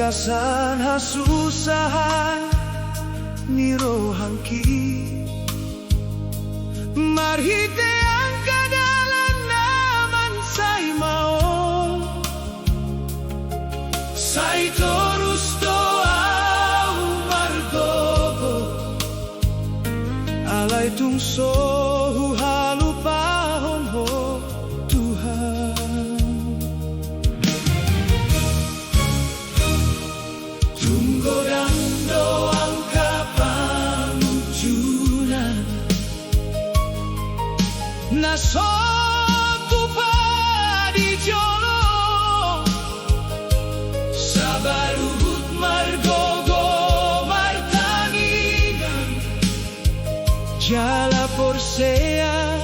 Kalasan hasusahan ni rohangki marhite ang kadalan naman say mao say torusto au margogo alay tungso halupahon ho Tuhan. Tunggodang doang kapangujunan nasotu pa di jolo sabarut margogo martangigan jala porsea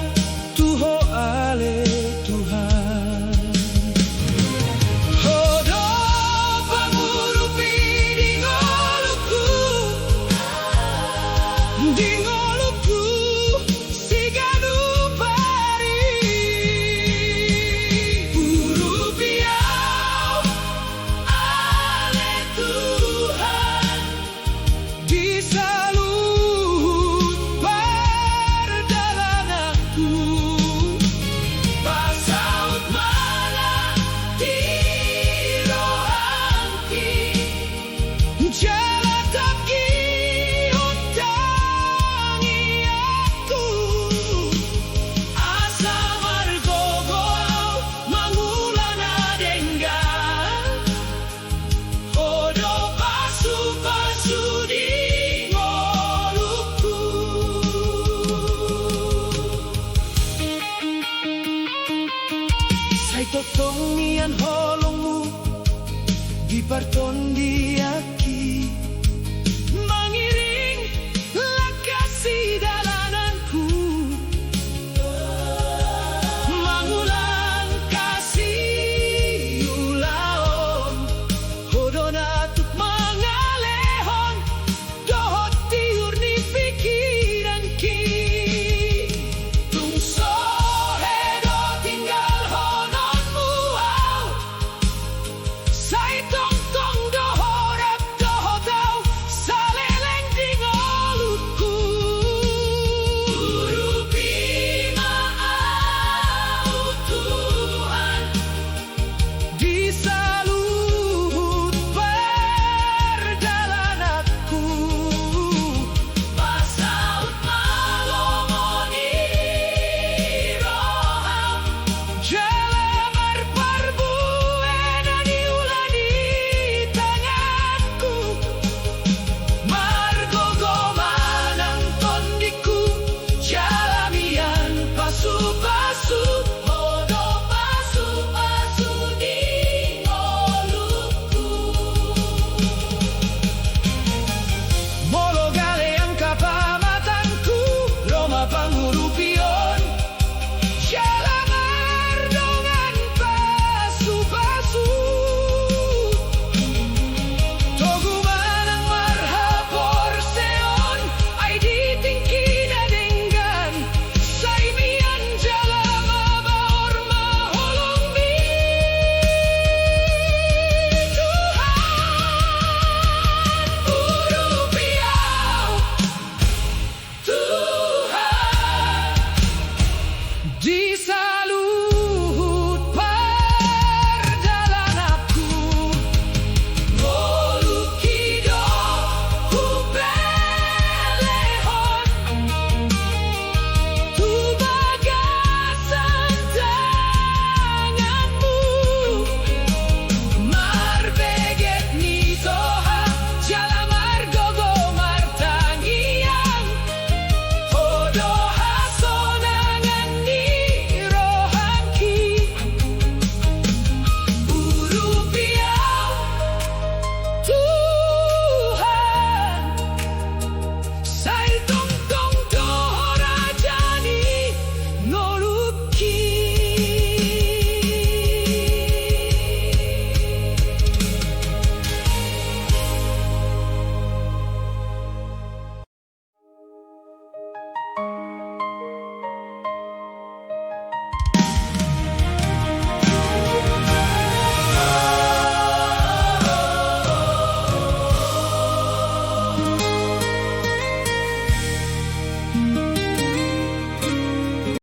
tuho ale Tuhan. Hodo pangurupi di ngoluku siganu pari urupiau ale Tuhan di salut perjalananku pasaut mana di rohangki jalataki untangi aku asa margogo mangulana denggan odo pasu-pasu di ngoluku. Say totong niyan holongmu di parton